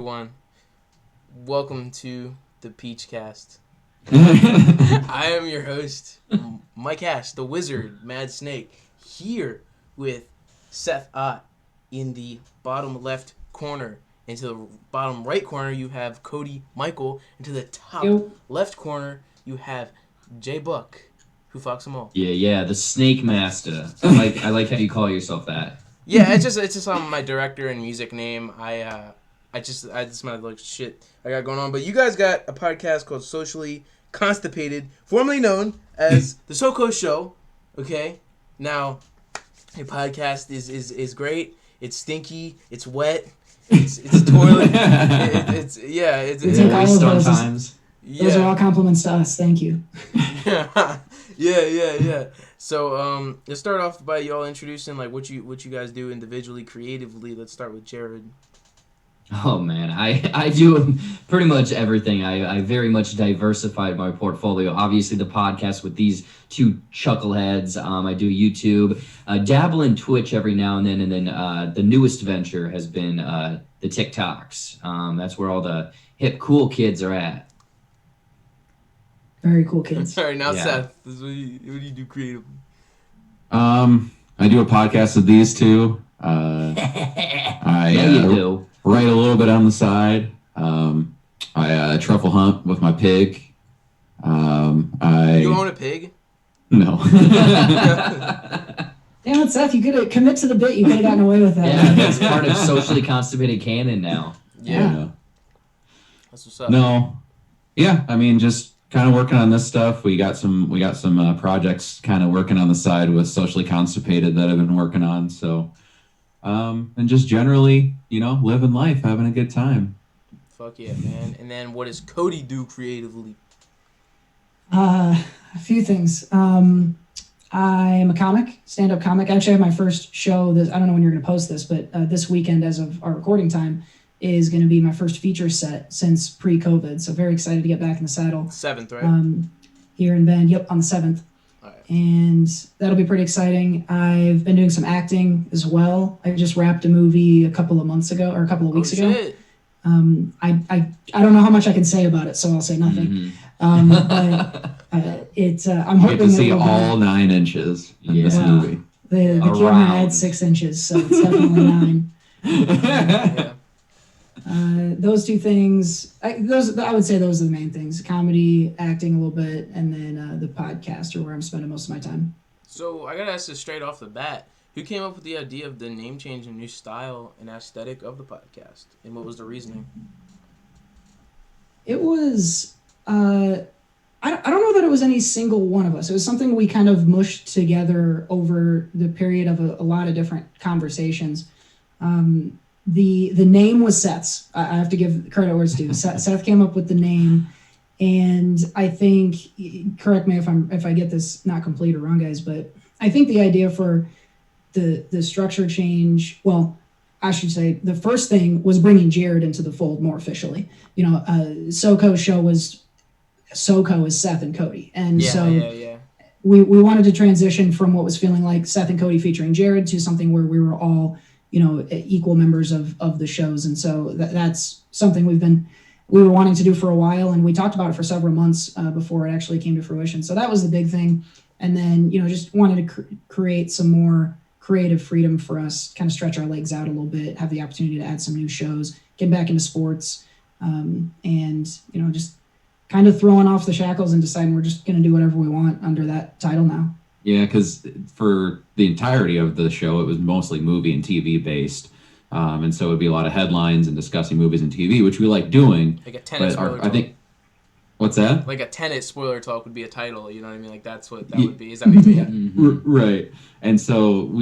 Everyone, welcome to the Peachcast. I am your host, Mike Ash, the Wizard, Mad Snake, here with Seth Ott in the bottom left corner. And to the bottom right corner, you have Cody Michael. And to the top left corner, you have J Buck, who fucks them all. Yeah, the Snake Master. I like how you call yourself that. Yeah, it's just my director and music name. I just my like shit I got going on. But you guys got a podcast called Socially Constipated, formerly known as the SoCo Show. Okay, now your podcast is great. It's stinky. It's wet. It's toilet. It's moist sometimes. Those are all compliments to us. Thank you. Yeah. So let's start off by y'all introducing like what you guys do individually, creatively. Let's start with Jared. Oh man, I do pretty much everything. I very much diversified my portfolio. Obviously the podcast with these two chuckleheads. I do YouTube, dabble in Twitch every now and then the newest venture has been the TikToks. That's where all the hip cool kids are at. Very cool kids. All right, now Seth, this is what do you do creatively? I do a podcast with these two. You do. Write a little bit on the side. I truffle hunt with my pig. You own a pig? No. Damn it, Seth, you could have commit to the bit. You could have gotten away with that. Yeah, that's part of Socially Constipated canon now. Yeah. That's what's up. No. Yeah, I mean, just kind of working on this stuff. We got some projects kind of working on the side with Socially Constipated that I've been working on. So, and just generally, living life, having a good time. Fuck yeah, man. And then what does Cody do creatively? A few things. I'm a comic, stand-up comic. I actually have my first show. I don't know when you're going to post this, but this weekend, as of our recording time, is going to be my first feature set since pre-COVID. So very excited to get back in the saddle. 7th, right? Here in Bend. Yep, on the 7th. All right. And that'll be pretty exciting. I've been doing some acting as well. I just wrapped a movie a couple of weeks ago. Shit. I don't know how much I can say about it, so I'll say nothing. Mm-hmm. But I'm You hoping get to see it'll all 9 inches in this movie. The camera had 6 inches, so it's definitely 9. Yeah. Those two things, I would say those are the main things: comedy, acting a little bit, and then the podcast, or where I'm spending most of my time. So I gotta ask this straight off the bat: who came up with the idea of the name change and new style and aesthetic of the podcast, and what was the reasoning? It was I don't know that it was any single one of us. It was something we kind of mushed together over the period of a lot of different conversations. The name was Seth's. I have to give credit where it's due. Seth came up with the name, and I think, correct me if I get this not complete or wrong, guys, but I think the idea for the structure change, well, I should say the first thing was bringing Jared into the fold more officially. SoCo show was SoCo is Seth and Cody, and we wanted to transition from what was feeling like Seth and Cody featuring Jared to something where we were all equal members of the shows. And so that's something we were wanting to do for a while, and we talked about it for several months before it actually came to fruition. So that was the big thing. And then, just wanted to create some more creative freedom for us, kind of stretch our legs out a little bit, have the opportunity to add some new shows, get back into sports, and, just kind of throwing off the shackles and deciding we're just going to do whatever we want under that title now. Yeah, because for the entirety of the show, it was mostly movie and TV based. And so it would be a lot of headlines and discussing movies and TV, which we like doing. Like a Tenet spoiler talk. I think, what's that? Like a Tenet spoiler talk would be a title, you know what I mean? Like that's what that would be. Is that what you mean? Right. And so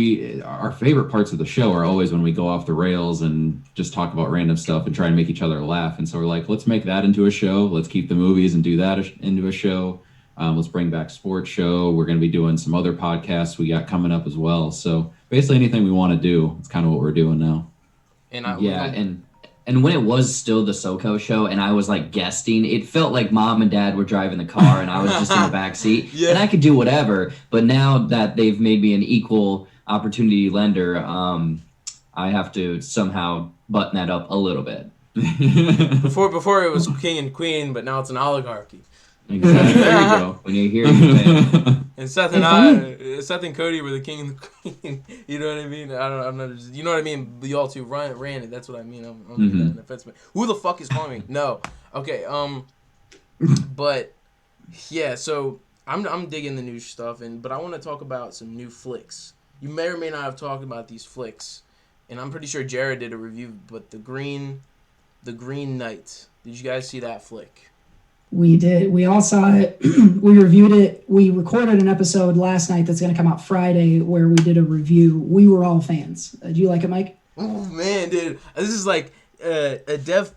our favorite parts of the show are always when we go off the rails and just talk about random stuff and try and make each other laugh. And so we're like, let's make that into a show. Let's keep the movies and do that into a show. Let's bring back sports show. We're going to be doing some other podcasts we got coming up as well. So basically anything we want to do, it's kind of what we're doing now. And when it was still the SoCo show and I was like guesting, it felt like mom and dad were driving the car and I was just in the back seat. Yeah. And I could do whatever. But now that they've made me an equal opportunity lender, I have to somehow button that up a little bit. Before it was king and queen, but now it's an oligarchy. Exactly. There you go. When you hear it, And Seth and Cody were the king and the queen. You know what I mean? I'm not. You know what I mean? Y'all two ran it. That's what I mean. I'm that offense. Who the fuck is calling me? No. Okay. But yeah. So I'm digging the new stuff, but I want to talk about some new flicks. You may or may not have talked about these flicks, and I'm pretty sure Jared did a review. But the Green Knight. Did you guys see that flick? We did. We all saw it. We reviewed it. We recorded an episode last night that's going to come out Friday where we did a review. We were all fans. Do you like it, Mike? Oh man, dude, this is like Dev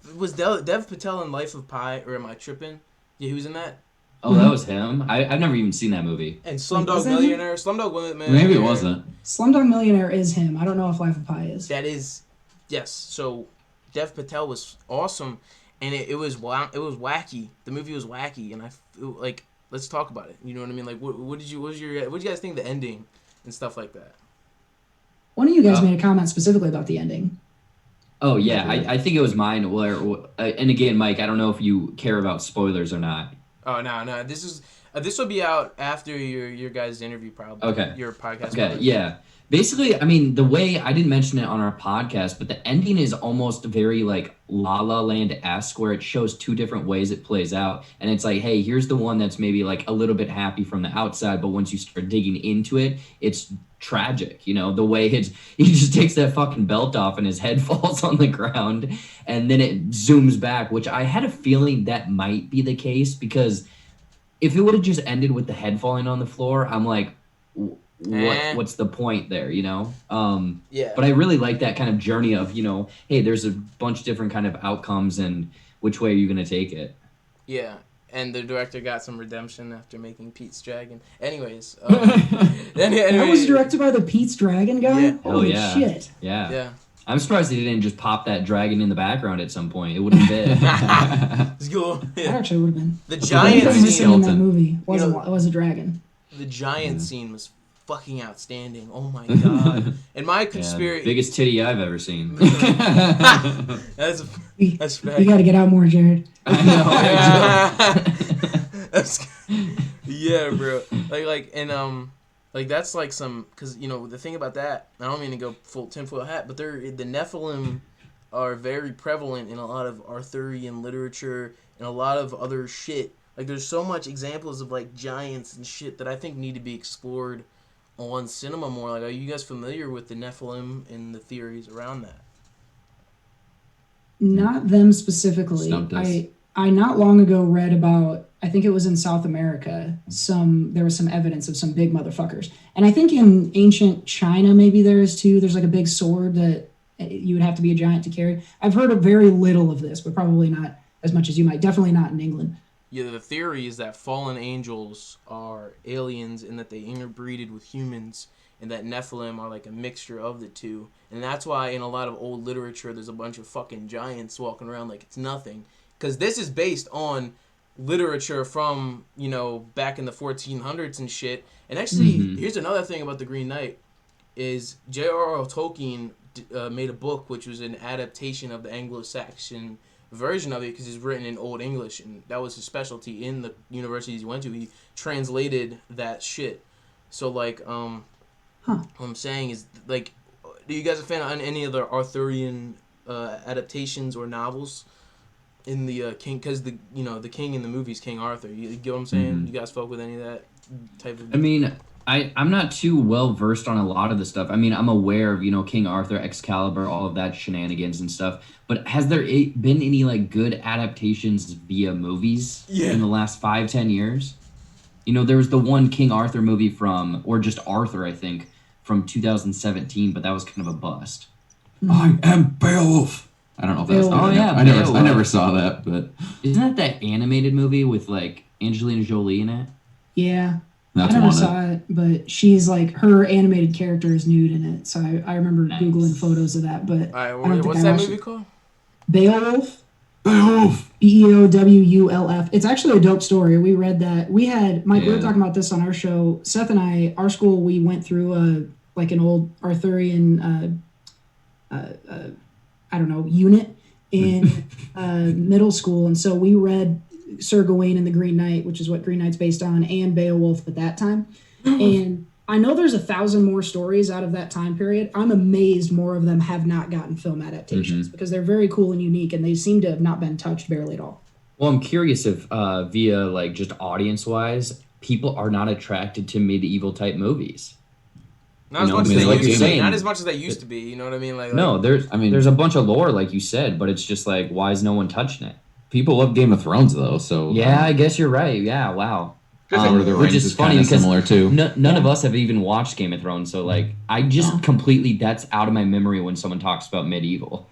Patel in Life of Pi, or am I tripping? Yeah, he was in that. Oh, that was him? I've never even seen that movie. And Slumdog Millionaire. Slumdog Millionaire. Maybe it wasn't. Slumdog Millionaire is him. I don't know if Life of Pi is. That is, yes. So Dev Patel was awesome, and it was wacky. The movie was wacky, and let's talk about it. You know what I mean? Like, what did you guys think of the ending and stuff like that? One of you guys made a comment specifically about the ending. Oh yeah, I think it was mine. And again, Mike, I don't know if you care about spoilers or not. Oh no, this will be out after your guys' interview probably. Okay. Your podcast. Okay, probably. yeah. Basically, I mean, the way I didn't mention it on our podcast, but the ending is almost very like La La Land-esque, where it shows two different ways it plays out, and it's like, hey, here's the one that's maybe like a little bit happy from the outside, but once you start digging into it, it's tragic. You know, the way he just takes that fucking belt off and his head falls on the ground, and then it zooms back, which I had a feeling that might be the case, because if it would have just ended with the head falling on the floor, I'm like, what's the point there, you know? Yeah. But I really like that kind of journey of, you know, hey, there's a bunch of different kind of outcomes, and which way are you going to take it? Yeah. And the director got some redemption after making Pete's Dragon. Anyways. That was directed by the Pete's Dragon guy? Yeah. Holy yeah. shit. Yeah. I'm surprised they didn't just pop that dragon in the background at some point. It would have been. Let's go. Yeah. That actually would have been. The giant missing scene. in that movie was a dragon. The giant scene was fucking outstanding. Oh my god. And my conspiracy. Biggest titty I've ever seen. That's fact. You got to get out more, Jared. Yeah, bro. Like that's like some, because you know the thing about that, I don't mean to go full tinfoil hat, but the Nephilim are very prevalent in a lot of Arthurian literature and a lot of other shit. Like there's so much examples of like giants and shit that I think need to be explored on cinema more. Like, are you guys familiar with the Nephilim and the theories around that? Not them specifically. I not long ago read about, I think it was in South America, there was some evidence of some big motherfuckers. And I think in ancient China maybe there is too. There's like a big sword that you would have to be a giant to carry. I've heard of very little of this, but probably not as much as you might. Definitely not in England. Yeah, the theory is that fallen angels are aliens and that they interbreeded with humans, and that Nephilim are like a mixture of the two. And that's why in a lot of old literature there's a bunch of fucking giants walking around like it's nothing. Because this is based on literature from, you know, back in the 1400s and shit. And actually, here's another thing about the Green Knight, is J.R.R. Tolkien made a book which was an adaptation of the Anglo-Saxon version of it, because it's written in Old English, and that was his specialty in the universities he went to. He translated that shit. So, like, what I'm saying is, like, are you guys a fan of any other Arthurian adaptations or novels? In the king, because the king in the movie is King Arthur. You get what I'm saying? You guys fuck with any of that type of? I mean, I'm not too well versed on a lot of the stuff. I mean, I'm aware of, you know, King Arthur, Excalibur, all of that shenanigans and stuff. But has there been any like good adaptations via movies in the last 5-10 years? You know, there was the one King Arthur movie or just Arthur, I think, from 2017, but that was kind of a bust. I am Beowulf. I don't know if that's. I never saw that, but isn't that animated movie with like Angelina Jolie in it? Yeah, that's I never saw it, but she's like, her animated character is nude in it, so I remember googling photos of that. But what's that movie called? Beowulf. Beowulf. Beowulf. It's actually a dope story. We read that. We had Mike. We were talking about this on our show. Seth and I, our school, we went through like an old Arthurian. I don't know, unit, in middle school, and so we read Sir Gawain and the Green Knight, which is what Green Knight's based on, and Beowulf at that time. And I know there's 1,000 more stories out of that time period. I'm amazed more of them have not gotten film adaptations because they're very cool and unique, and they seem to have not been touched barely at all. Well, I'm curious if via like just audience-wise, people are not attracted to medieval type movies. Not as much as they used to be. Not as much as they used to be. You know what I mean? No, there's a bunch of lore, like you said, but it's just like, why is no one touching it? People love Game of Thrones though, so yeah, I guess you're right. Yeah, wow. Lord of the Rings is funny because similar too. None of us have even watched Game of Thrones, so like I just completely that's out of my memory when someone talks about medieval.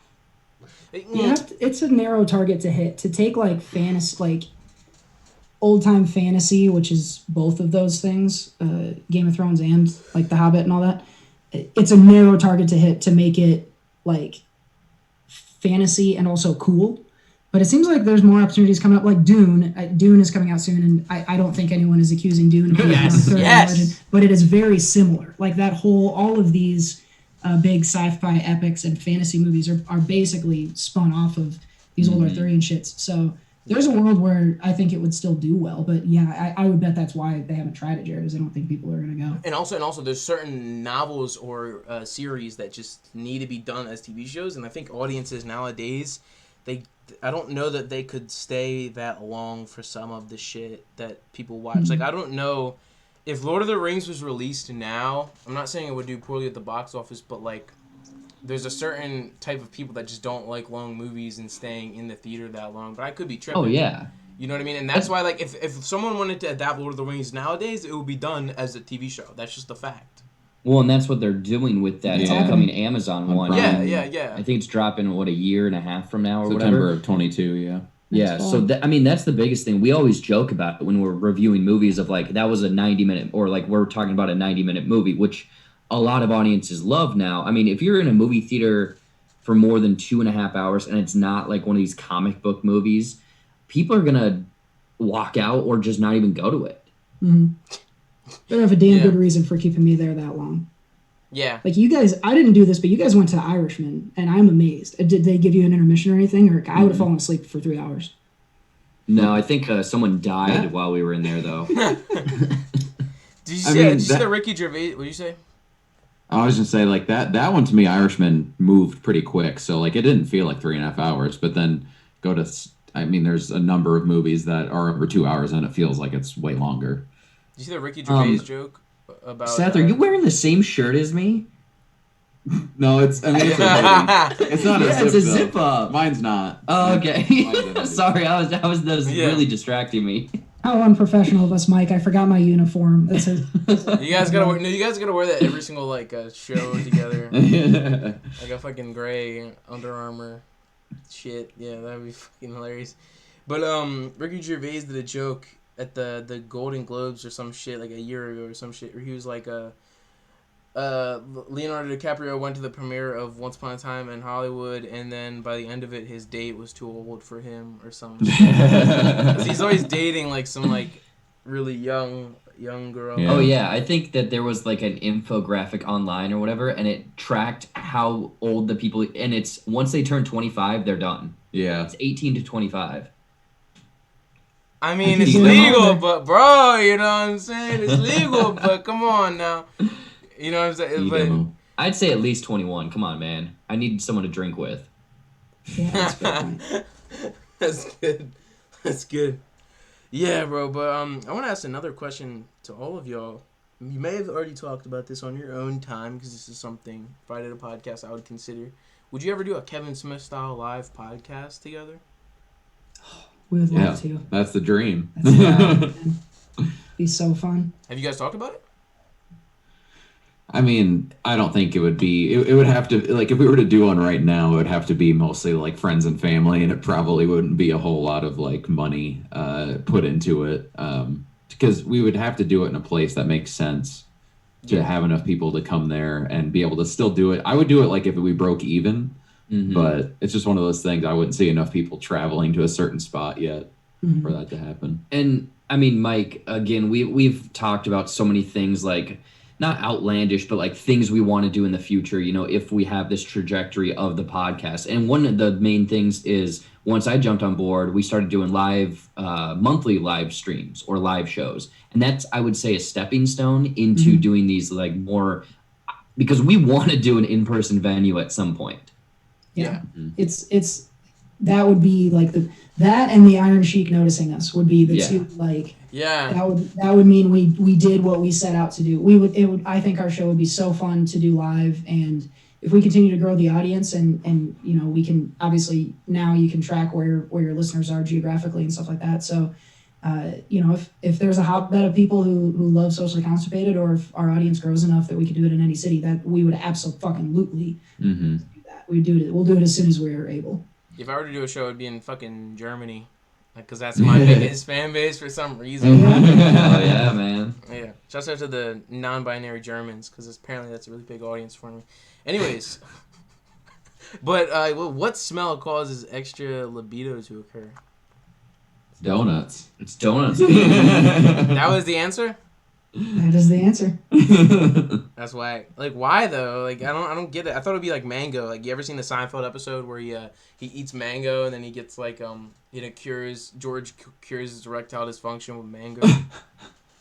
It's a narrow target to hit. To take like fantasy, like old time fantasy, which is both of those things, Game of Thrones and like The Hobbit and all that. It's a narrow target to hit to make it like fantasy and also cool. But it seems like there's more opportunities coming up, like Dune. Dune is coming out soon, and I don't think anyone is accusing Dune of being legend, but it is very similar. Like that whole, all of these big sci-fi epics and fantasy movies are basically spun off of these old Arthurian shits. So there's a world where I think it would still do well, but yeah, I would bet that's why they haven't tried it, Jared, is I don't think people are going to go. And also, there's certain novels or series that just need to be done as TV shows, and I think audiences nowadays, I don't know that they could stay that long for some of the shit that people watch. Like, I don't know if Lord of the Rings was released now. I'm not saying it would do poorly at the box office, but like, there's a certain type of people that just don't like long movies and staying in the theater that long. But I could be tripping. Oh yeah, you know what I mean. And that's why, like, if someone wanted to adapt Lord of the Rings nowadays, it would be done as a TV show. That's just a fact. Well, and that's what they're doing with that upcoming Amazon one. Yeah. I think it's dropping, a year and a half from now or September whatever. of 22, yeah. Yeah, so that's the biggest thing. We always joke about it when we're reviewing movies of like, that was a 90-minute, or like we're talking about a 90-minute movie, which a lot of audiences love now. I mean, if you're in a movie theater for more than 2.5 hours and it's not like one of these comic book movies, people are going to walk out or just not even go to it. Mm-hmm. Better have a damn good reason for keeping me there that long. Yeah. Like you guys, I didn't do this, but you guys went to Irishman, and I'm amazed. Did they give you an intermission or anything? Or I would have fallen asleep for 3 hours. No, I think someone died while we were in there, though. Did you see the Ricky Gervais? What did you say? I was just say like that one to me, Irishman moved pretty quick, so like it didn't feel like 3.5 hours. But then there's a number of movies that are over 2 hours, and it feels like it's way longer. Did you see the Ricky Gervais joke about? Seth, are you wearing the same shirt as me? No, it's a hoodie. It's not it's a zip up. Mine's not. Oh, okay. Sorry, that was really distracting me. How unprofessional of us, Mike! I forgot my uniform. You guys gotta wear that every single like show together. Like a fucking gray Under Armour shit. Yeah, that'd be fucking hilarious. But Ricky Gervais did a joke at the Golden Globes or some shit like a year ago or some shit where he was like Leonardo DiCaprio went to the premiere of Once Upon a Time in Hollywood, and then by the end of it his date was too old for him or something. He's always dating like some like really young girl. Yeah. Oh yeah, I think that there was like an infographic online or whatever, and it tracked how old the people, and it's once they turn 25 they're done. Yeah, it's 18 to 25. I mean, it's legal, but bro, you know what I'm saying? It's legal, but come on now. You know what I'm saying? But I'd say at least 21. Come on, man. I need someone to drink with. Yeah, that's good. That's good. Yeah, bro, but I want to ask another question to all of y'all. You may have already talked about this on your own time because this is something Friday the podcast I would consider. Would you ever do a Kevin Smith style live podcast together? We would love to. That's the dream. Be so fun. Have you guys talked about it? I mean, I don't think it would be. It would have to, like, if we were to do one right now, it would have to be mostly like friends and family, and it probably wouldn't be a whole lot of like money put into it, because we would have to do it in a place that makes sense to have enough people to come there and be able to still do it. I would do it like if we broke even. Mm-hmm. But it's just one of those things. I wouldn't see enough people traveling to a certain spot yet for that to happen. And I mean, Mike, again, we've talked about so many things like not outlandish, but like things we want to do in the future, you know, if we have this trajectory of the podcast. And one of the main things is once I jumped on board, we started doing live, monthly live streams or live shows. And that's, I would say, a stepping stone into doing these like more, because we want to do an in-person venue at some point. Yeah. It's that would be like that and the Iron Sheik noticing us would be the two, like, that would mean we did what we set out to do. I think our show would be so fun to do live, and if we continue to grow the audience and you know, we can obviously now you can track where your listeners are geographically and stuff like that. So you know, if there's a hotbed of people who love Socially Constipated, or if our audience grows enough that we could do it in any city, that we would absolutely do that. We'll do it as soon as we're able. If I were to do a show, it'd be in fucking Germany. Because that's my biggest fan base for some reason. Oh, yeah, man. Yeah. Shouts out to the non-binary Germans, because apparently that's a really big audience for me. Anyways. But what smell causes extra libido to occur? Donuts. It's donuts. That was the answer? That is the answer. That's why. Like, why though? Like, I don't get it. I thought it'd be like mango. Like, you ever seen the Seinfeld episode where he eats mango and then he gets like George cures his erectile dysfunction with mango.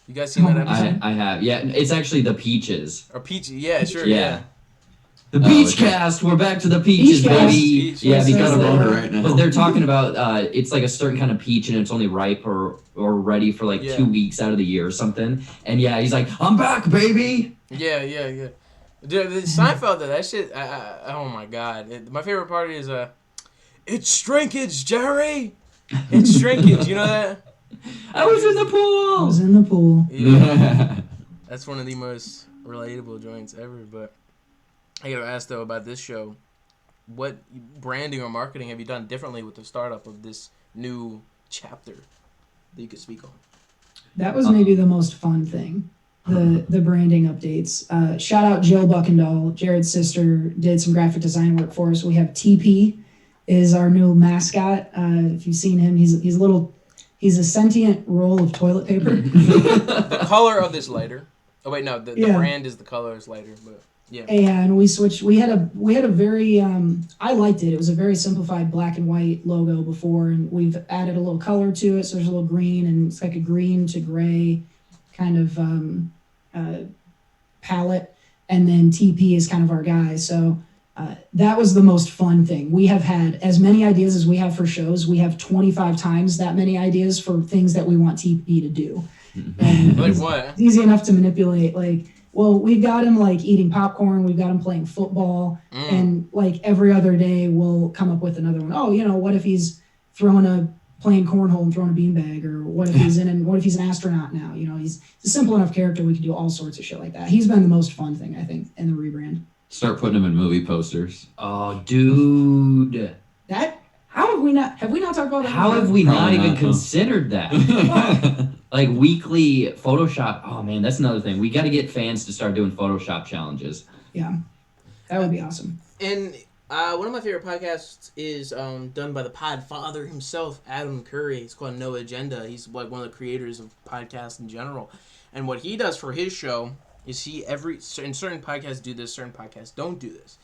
You guys seen that episode? I have. Yeah, it's actually the peaches. Or peachy? Yeah, sure. Yeah. The Peach Cast. We're back to the peaches, baby. Yeah, because right now. but they're talking about it's like a certain kind of peach, and it's only ripe or ready for like 2 weeks out of the year or something. And yeah, he's like, "I'm back, baby." Yeah. Dude, the Seinfeld, that shit. Oh my god, my favorite part is it's shrinkage, Jerry. It's shrinkage. You know that? I was in the pool. I was in the pool. Yeah. That's one of the most relatable joints ever, but. I gotta ask though about this show, what branding or marketing have you done differently with the startup of this new chapter that you could speak on? That was maybe the most fun thing, the branding updates. Shout out Jill Buckendall, Jared's sister, did some graphic design work for us. We have TP is our new mascot. If you've seen him, he's a sentient roll of toilet paper. The color of this lighter. Oh wait, no, the brand is the color is lighter, but. Yeah. And we switched. We had a very. I liked it. It was a very simplified black and white logo before, and we've added a little color to it. So there's a little green, and it's like a green to gray kind of palette. And then TP is kind of our guy. So that was the most fun thing. We have had as many ideas as we have for shows. We have 25 times that many ideas for things that we want TP to do. And like what? It's easy enough to manipulate. Like. Well, we've got him like eating popcorn. We've got him playing football, and like every other day we'll come up with another one. Oh, you know, what if he's playing cornhole and throwing a beanbag, or what if he's an astronaut now? You know, he's a simple enough character. We could do all sorts of shit like that. He's been the most fun thing I think in the rebrand. Start putting him in movie posters. Oh, dude. Have we not talked about that? How have we not even considered that? Like weekly Photoshop. Oh man, that's another thing. We got to get fans to start doing Photoshop challenges. Yeah, that would be awesome. And one of my favorite podcasts is done by the Podfather himself, Adam Curry. It's called No Agenda. He's like one of the creators of podcasts in general. And what he does for his show is in certain podcasts do this, certain podcasts don't do this.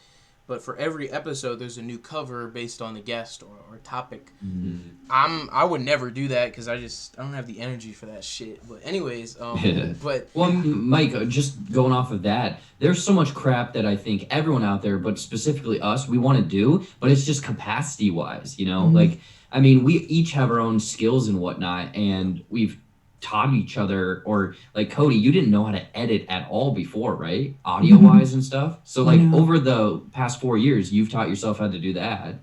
But for every episode, there's a new cover based on the guest or topic. Mm-hmm. I would never do that because I don't have the energy for that shit. But anyways, well, Mike, just going off of that, there's so much crap that I think everyone out there, but specifically us, we want to do, but it's just capacity wise, you know. Mm-hmm. Like, I mean, we each have our own skills and whatnot, and we've taught each other, or like Cody, you didn't know how to edit at all before, right? Audio wise and stuff. So like over the past 4 years, you've taught yourself how to do that.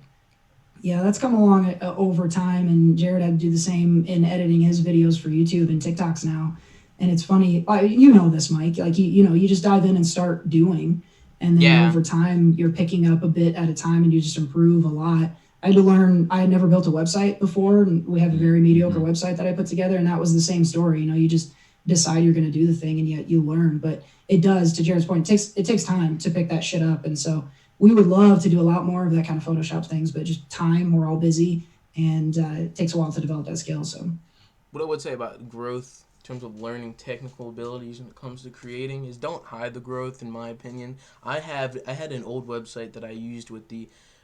Yeah, that's come along over time, and Jared had to do the same in editing his videos for YouTube and TikToks now. And it's funny, you know this, Mike. Like you just dive in and start doing, and then over time you're picking up a bit at a time, and you just improve a lot. I had to learn. I had never built a website before, and we have a very mediocre website that I put together, and that was the same story. You know, you just decide you're going to do the thing, and yet you learn. But it does, to Jared's point, it takes time to pick that shit up, and so we would love to do a lot more of that kind of Photoshop things, but just time. We're all busy, and it takes a while to develop that skill. So, what I would say about growth terms of learning technical abilities when it comes to creating is don't hide the growth, in my opinion. I had an old website that I used with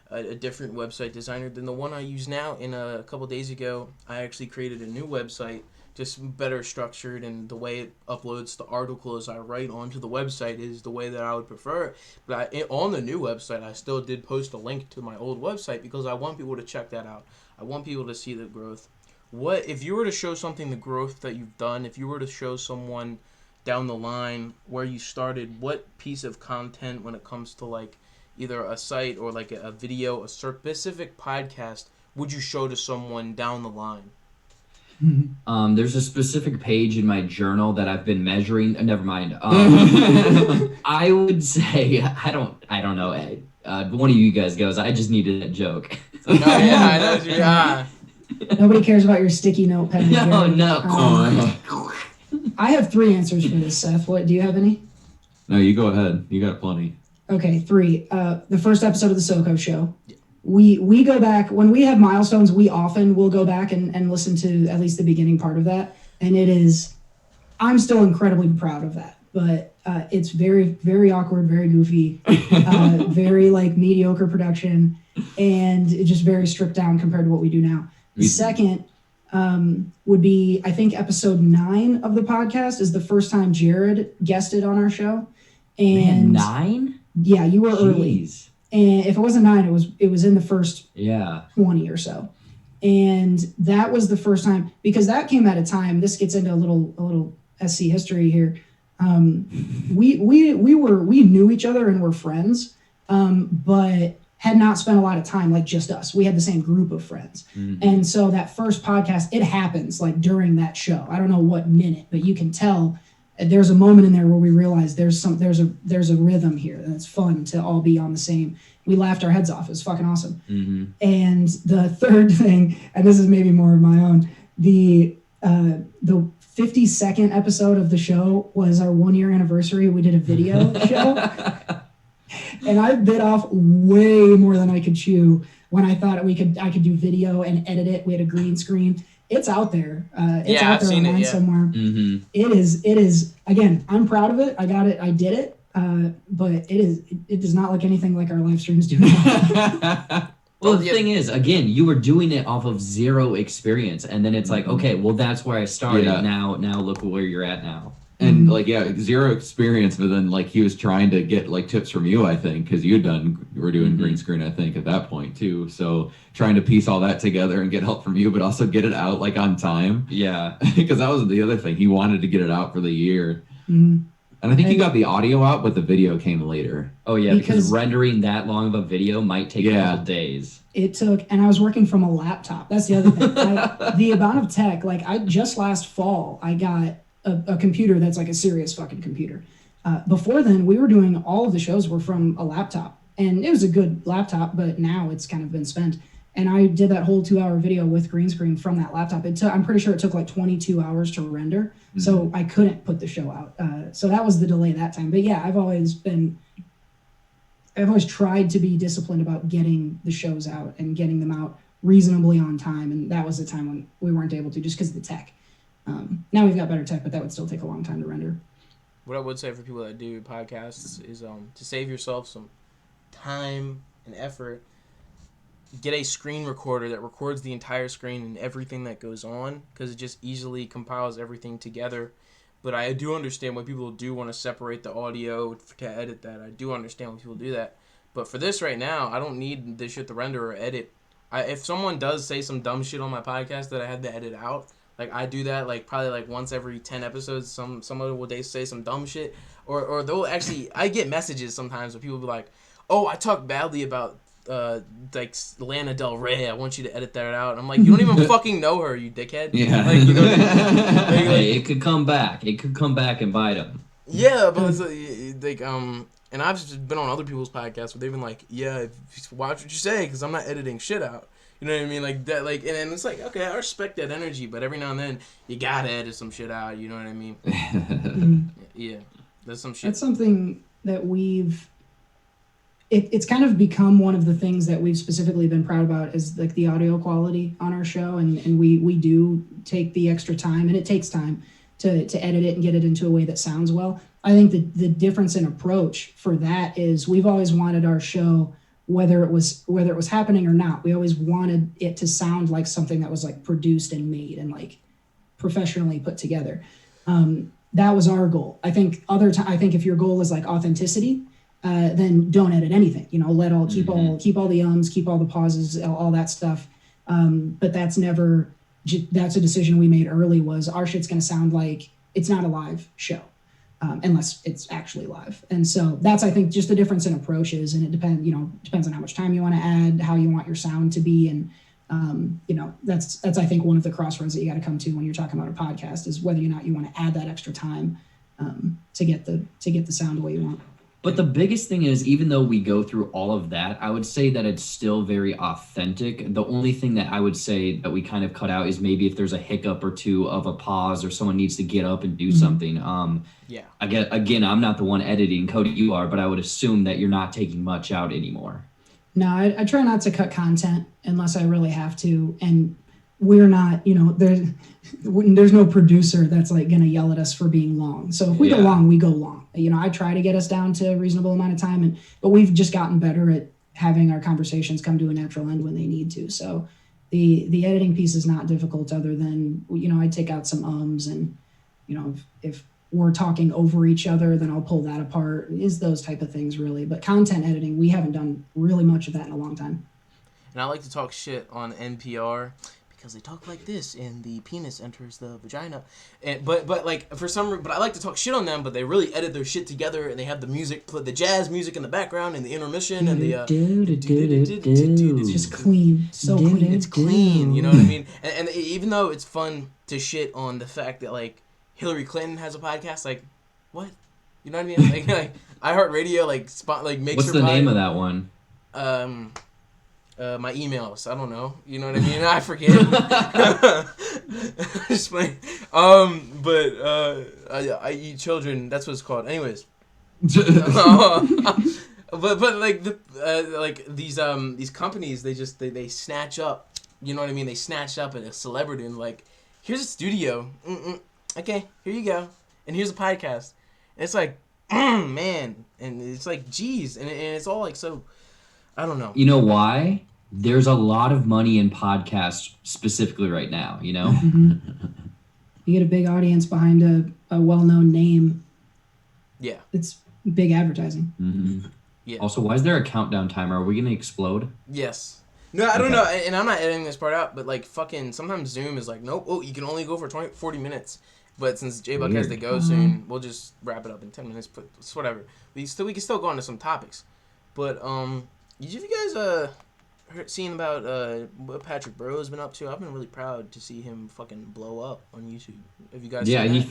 a different website designer than the one I use now. And a couple days ago, I actually created a new website, just better structured, and the way it uploads the articles I write onto the website is the way that I would prefer. But on the new website, I still did post a link to my old website because I want people to check that out. I want people to see the growth. What if you were to show something, the growth that you've done, if you were to show someone down the line where you started, what piece of content when it comes to like either a site or like a video, a specific podcast, would you show to someone down the line? There's a specific page in my journal that I've been measuring. Never mind. I would say I don't know. One of you guys goes. I just needed a joke. Oh yeah, I know. Yeah. Nobody cares about your sticky notepad. No. I have 3 answers for this, Seth. What do you have any? No, you go ahead. You got plenty. Okay, 3. The first episode of the SoCo show. We go back when we have milestones. We often will go back and listen to at least the beginning part of that, and it is. I'm still incredibly proud of that, but it's very, very awkward, very goofy, very like mediocre production, and it's just very stripped down compared to what we do now. The second would be, I think, episode 9 of the podcast is the first time Jared guested on our show. And 9? Yeah, you were early. And if it wasn't 9, it was in the first 20 or so. And that was the first time, because that came at a time, this gets into a little SC history here. We knew each other and were friends, but had not spent a lot of time, like just us. We had the same group of friends. Mm-hmm. And so that first podcast, it happens like during that show. I don't know what minute, but you can tell there's a moment in there where we realize there's a rhythm here, and it's fun to all be on the same. We laughed our heads off. It was fucking awesome. Mm-hmm. And the third thing, and this is maybe more of my own, the 52nd episode of the show was our 1-year anniversary. We did a video show. And I bit off way more than I could chew when I thought I could do video and edit it. We had a green screen. It's out there. It's out there online somewhere. Mm-hmm. It is. Again, I'm proud of it. I got it. I did it. But it does not look anything like our live streams do now. Well, the thing is, again, you were doing it off of 0 experience, and then it's like, okay, well, that's where I started. Yeah. Now look where you're at now. And 0 experience, but then like he was trying to get like tips from you, I think, because you were doing green screen, I think, at that point too. So trying to piece all that together and get help from you, but also get it out like on time. Yeah, because that was the other thing. He wanted to get it out for the year, and I think he got the audio out, but the video came later. Oh yeah, because rendering that long of a video might take a couple days. It took, and I was working from a laptop. That's the other thing. The amount of tech, like I just last fall, I got a computer that's like a serious fucking computer. Before then, we were doing all of the shows were from a laptop, and it was a good laptop, but now it's kind of been spent. And I did that whole 2-hour video with green screen from that laptop. I'm pretty sure it took like 22 hours to render, so I couldn't put the show out. So that was the delay that time. But yeah, I've always tried to be disciplined about getting the shows out and getting them out reasonably on time, and that was the time when we weren't able to just because of the tech. Now we've got better tech, but that would still take a long time to render. What I would say for people that do podcasts is to save yourself some time and effort, get a screen recorder that records the entire screen and everything that goes on, because it just easily compiles everything together. But I do understand why people do want to separate the audio to edit that. I do understand why people do that. But for this right now, I don't need this shit to render or edit. If someone does say some dumb shit on my podcast that I had to edit out, like I do that like probably like once every 10 episodes. Some other will they say some dumb shit, or they'll actually, I get messages sometimes where people be like, "Oh, I talk badly about like Lana Del Rey. I want you to edit that out." And I'm like, you don't even fucking know her, you dickhead. Yeah. Like, you know, it could come back. It could come back and bite him. Yeah, but it's like and I've just been on other people's podcasts where they've been like, "Yeah, watch what you say, because I'm not editing shit out." You know what I mean? Like that, like, and it's like, okay, I respect that energy, but every now and then you gotta edit some shit out. You know what I mean? Yeah, that's some shit. That's something that it's kind of become one of the things that we've specifically been proud about is like the audio quality on our show, and we do take the extra time, and it takes time to edit it and get it into a way that sounds well. I think the difference in approach for that is we've always wanted our show, whether it was happening or not, we always wanted it to sound like something that was like produced and made and like professionally put together. That was our goal. I think I think if your goal is like authenticity, then don't edit anything. You know, keep all the ums, keep all the pauses, all that stuff. But that's a decision we made early. Was our shit's going to sound like it's not a live show, unless it's actually live. And so that's, I think, just the difference in approaches. And it depends on how much time you want to add, how you want your sound to be, and that's I think one of the crossroads that you got to come to when you're talking about a podcast is whether or not you want to add that extra time to get the sound the way you want. But the biggest thing is, even though we go through all of that, I would say that it's still very authentic. The only thing that I would say that we kind of cut out is maybe if there's a hiccup or two of a pause or someone needs to get up and do something. Yeah. Again, I'm not the one editing. Cody, you are, but I would assume that you're not taking much out anymore. No, I try not to cut content unless I really have to. And we're not, there's no producer that's like going to yell at us for being long. So if we go long, we go long. I try to get us down to a reasonable amount of time, but we've just gotten better at having our conversations come to a natural end when they need to. So the editing piece is not difficult, other than, I take out some ums, and, if we're talking over each other, then I'll pull that apart. Is those type of things, really. But content editing, we haven't done really much of that in a long time. And I like to talk shit on NPR because they talk like this, and the penis enters the vagina. But I like to talk shit on them, but they really edit their shit together, and they have the music, the jazz music in the background, and the intermission, and the it's just clean, so clean. It's clean, you know what I mean? And even though it's fun to shit on the fact that like Hillary Clinton has a podcast, like what? You know what I mean? Like iHeartRadio makes What's the name of that one? My emails. I don't know. You know what I mean? I forget. Just playing. I eat children. That's what it's called. Anyways. But these companies, they snatch up. You know what I mean? They snatch up a celebrity and like, here's a studio. Okay, here you go. And here's a podcast. And it's like, man. And it's like, geez. And it's all like so. I don't know. You know why? There's a lot of money in podcasts specifically right now, Mm-hmm. You get a big audience behind a well-known name. Yeah. It's big advertising. Mm-hmm. Yeah. Also, why is there a countdown timer? Are we going to explode? Yes. No, I don't know. And I'm not editing this part out, but like fucking sometimes Zoom is like, nope, you can only go for 40 minutes. But since J-Buck has to go soon, we'll just wrap it up in 10 minutes. But it's whatever. We can still go on to some topics. But did you guys seen about what Patrick Burrow's been up to? I've been really proud to see him fucking blow up on YouTube. Have you guys seen that? He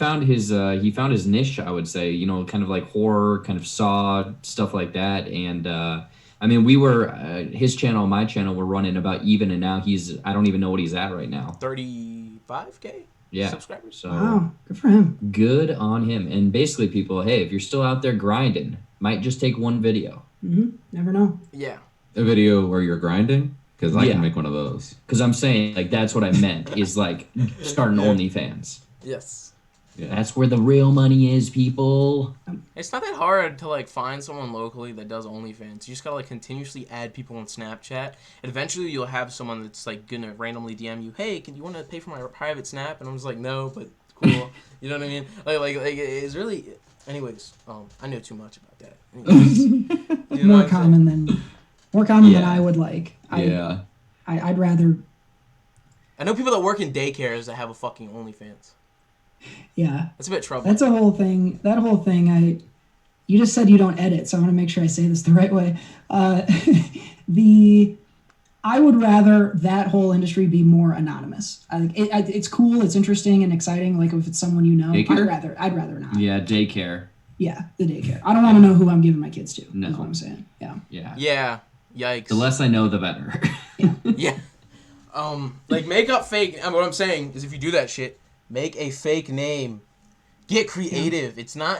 found his niche, I would say, kind of like horror, kind of Saw, stuff like that. And I mean, we were his channel, my channel, were running about even, and now I don't even know what he's at right now. 35K subscribers. So wow, good for him. Good on him. And basically, people, hey, if you're still out there grinding, might just take one video. Mm-hmm. Never know. Yeah. A video where you're grinding? Because I can make one of those. Because I'm saying, like, that's what I meant, is like start an OnlyFans. Yes. Yeah. That's where the real money is, people. It's not that hard to like find someone locally that does OnlyFans. You just gotta like continuously add people on Snapchat. And eventually you'll have someone that's like gonna randomly DM you, hey, you want to pay for my private Snap? And I'm just like, no, but cool. You know what I mean? Like it's really. Anyways, I know too much about that. Anyways, more common than I would like. I'd rather. I know people that work in daycares that have a fucking OnlyFans. Yeah. That's a bit troubling. That's a whole thing. That whole thing, you just said you don't edit, so I want to make sure I say this the right way. I would rather that whole industry be more anonymous. It's cool, it's interesting and exciting. Like if it's someone you know, Daycare? I'd rather not. Yeah, daycare. Yeah, the daycare. I don't want to know who I'm giving my kids to. No. That's what I'm saying. Yeah. Yeah. Yikes. The less I know, the better. Yeah. Like make up fake. What I'm saying is, if you do that shit, make a fake name. Get creative. Yeah.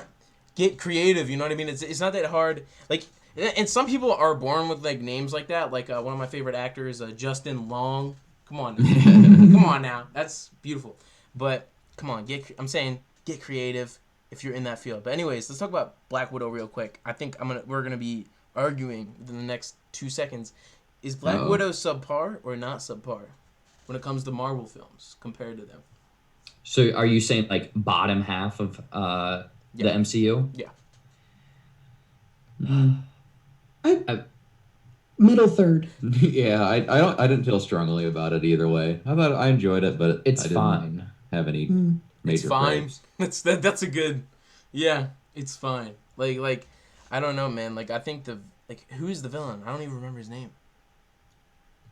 Get creative. You know what I mean? It's not that hard. Like, and some people are born with like names like that. Like one of my favorite actors, Justin Long. Come on, come on now. That's beautiful. But come on, I'm saying get creative if you're in that field. But anyways, let's talk about Black Widow real quick. I think we're gonna be arguing within the next 2 seconds. Is Black Widow subpar or not subpar when it comes to Marvel films compared to them? So are you saying like bottom half of the MCU? Yeah. Middle third. Yeah, I didn't feel strongly about it either way. I enjoyed it, but It's I didn't fine. have any major It's fine. gripes. That's a good. Yeah, it's fine. Like I don't know, man. Like I think who's the villain? I don't even remember his name.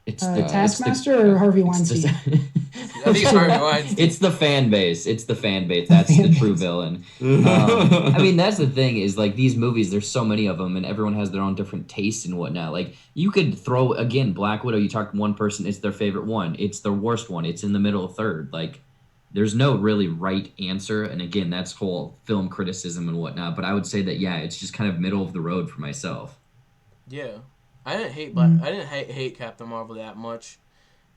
It's Taskmaster or Harvey Weinstein? I think it's Harvey Weinstein. It's the fan base. It's the fan base. That's the true villain. I mean, that's the thing is like these movies. There's so many of them, and everyone has their own different taste and whatnot. Like you could throw again Black Widow. You talk to one person, it's their favorite one. It's their worst one. It's in the middle third. Like there's no really right answer. And again, that's whole film criticism and whatnot. But I would say that it's just kind of middle of the road for myself. Yeah, I didn't hate Captain Marvel that much.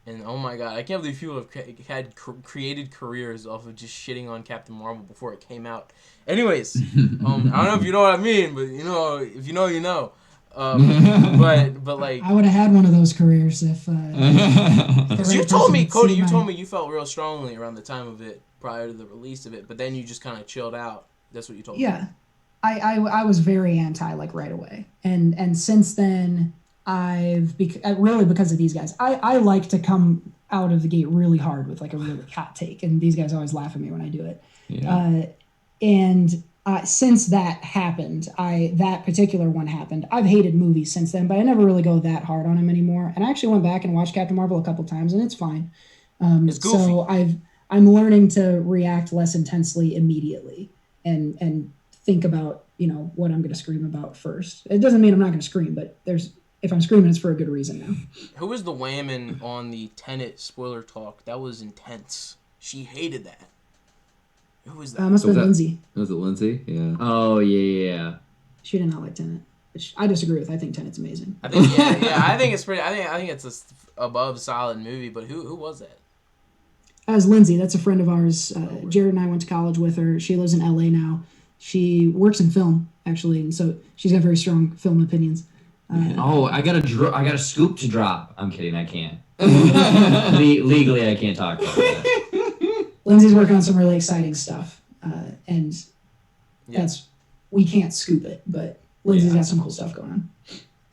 And oh my god, I can't believe people have had created careers off of just shitting on Captain Marvel before it came out. Anyways, I don't know if you know what I mean, but you know, if you know, you know. But like, I would have had one of those careers if. Because you told me, Cody, you felt real strongly around the time of it, prior to the release of it, but then you just kind of chilled out. That's what you told me. Yeah, I was very anti like right away, and since then. Really because of these guys. I like to come out of the gate really hard with like a really hot take, and these guys always laugh at me when I do it. Yeah. Since that happened, that particular one happened, I've hated movies since then, but I never really go that hard on them anymore. And I actually went back and watched Captain Marvel a couple times, and it's fine. It's goofy. So I'm learning to react less intensely immediately and think about what I'm going to scream about first. It doesn't mean I'm not going to scream, but if I'm screaming, it's for a good reason now. Who was the whammon on the Tenet spoiler talk? That was intense. She hated that. Who was that? Must have been Lindsay. Was it Lindsay? Yeah. Oh, yeah. She did not like Tenet, which I disagree with. I think Tenet's amazing. I think I think it's pretty. I think it's a above solid movie. But who was that? As Lindsay, that's a friend of ours. Jared and I went to college with her. She lives in LA now. She works in film actually, and so she's got very strong film opinions. I got a scoop to drop. I'm kidding. I can't. Legally, I can't talk about that. Lindsay's working on some really exciting stuff, and we can't scoop it, but Lindsay's got some cool stuff going on.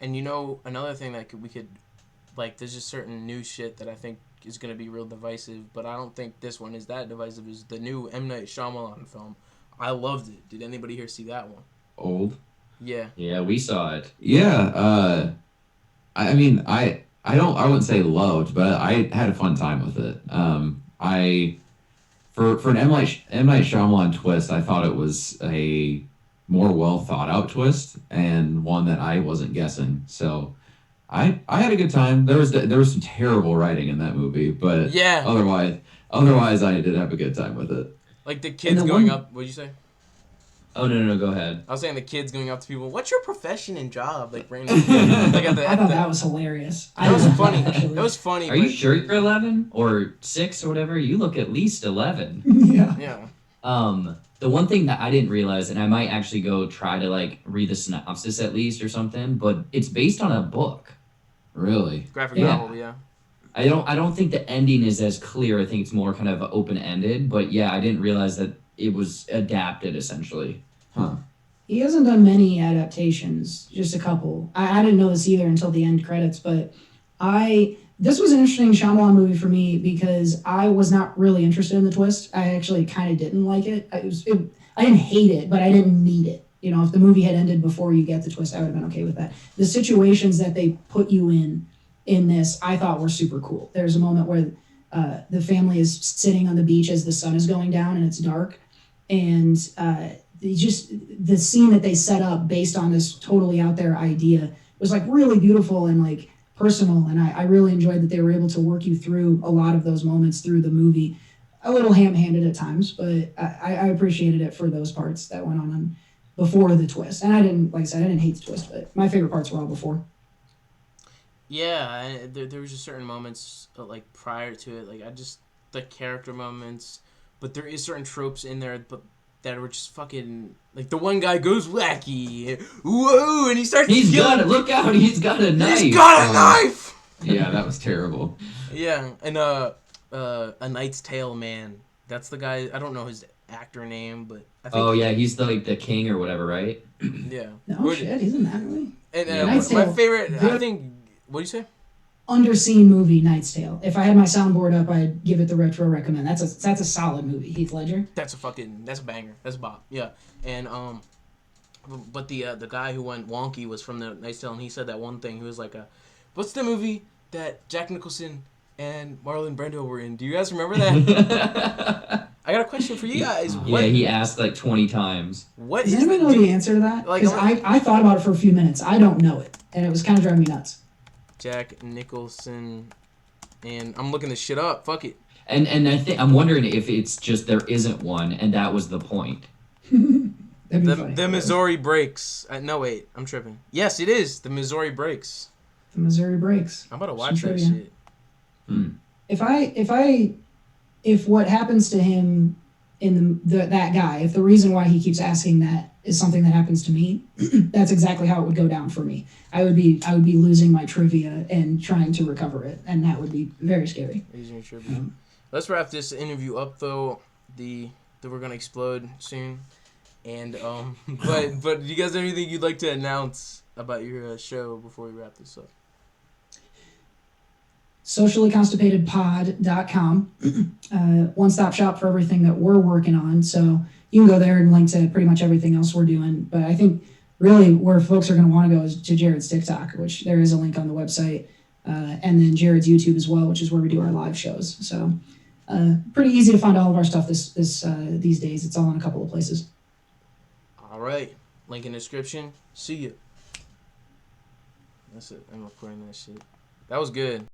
And another thing that we could, like, there's just certain new shit that I think is going to be real divisive, but I don't think this one is that divisive, is the new M. Night Shyamalan film. I loved it. Did anybody here see that one? Old? Yeah. Yeah, we saw it. Yeah. I mean, I wouldn't say loved, but I had a fun time with it. For an M. Night Shyamalan twist, I thought it was a more well thought out twist and one that I wasn't guessing. So I had a good time. There was some terrible writing in that movie, but otherwise I did have a good time with it. Like the kids going up. What'd you say? Oh no, go ahead. I was saying the kids going up to people. What's your profession and job? Like random. Like I thought that was hilarious. That was funny. That was funny. Are you sure you're 11 or 6 or whatever? You look at least 11. Yeah. The one thing that I didn't realize, and I might actually go try to like read the synopsis at least or something, but it's based on a book. Really? Graphic novel, yeah. I don't think the ending is as clear. I think it's more kind of open ended. But yeah, I didn't realize that it was adapted essentially. Huh. He hasn't done many adaptations, just a couple. I didn't know this either until the end credits, but this was an interesting Shyamalan movie for me because I was not really interested in the twist. I actually kind of didn't like it. I didn't hate it, but I didn't need it. If the movie had ended before you get the twist, I would have been okay with that. The situations that they put you in this, I thought were super cool. There's a moment where the family is sitting on the beach as the sun is going down and it's dark, and the scene that they set up based on this totally out there idea was like really beautiful and like personal, and I really enjoyed that they were able to work you through a lot of those moments through the movie. A little ham-handed at times, but I appreciated it for those parts that went on before the twist. And I didn't hate the twist, but my favorite parts were all before. Yeah, there was just certain moments like prior to it, like the character moments, but there is certain tropes in there, but that were just fucking like the one guy goes wacky, whoa, and he starts. He's killing got it. Look out! He's got a knife. He's got a knife. Yeah, that was terrible. Yeah, and A Knight's Tale Man. That's the guy. I don't know his actor name, but I think. Oh yeah, he's the king or whatever, right? Yeah. No shit, he's in that movie. And Knight's my Tale, favorite, I very- think. What do you say? Underseen movie, Knight's Tale. If I had my soundboard up, I'd give it the retro recommend. That's a solid movie. Heath Ledger. That's a banger. That's a bop. Yeah, and but the guy who went wonky was from the Knight's Tale, and he said that one thing. He was like, "What's the movie that Jack Nicholson and Marlon Brando were in? Do you guys remember that?" I got a question for you guys. Yeah, he asked like 20 times. What Does is anyone know the answer to that? like, Because I thought about it for a few minutes. I don't know it, and it was kind of driving me nuts. Jack Nicholson, and I'm looking this shit up. Fuck it. And I'm wondering if it's just there isn't one, and that was the point. That'd be funny. The Missouri Breaks. No, wait, I'm tripping. Yes, it is the Missouri Breaks. The Missouri Breaks. I'm about to watch Some that trivia. shit. If what happens to him in that guy, if the reason why he keeps asking that is something that happens to me, that's exactly how it would go down for me. I would be losing my trivia and trying to recover it, and that would be very scary. Losing your trivia. Let's wrap this interview up though. We're gonna explode soon, and but do you guys have anything you'd like to announce about your show before we wrap this up? sociallyconstipatedpod.com, one-stop shop for everything that we're working on. So you can go there and link to pretty much everything else we're doing. But I think really where folks are going to want to go is to Jared's TikTok, which there is a link on the website, and then Jared's YouTube as well, which is where we do our live shows. So pretty easy to find all of our stuff these days. It's all in a couple of places. All right, link in the description. See you. That's it. I'm recording that shit. That was good.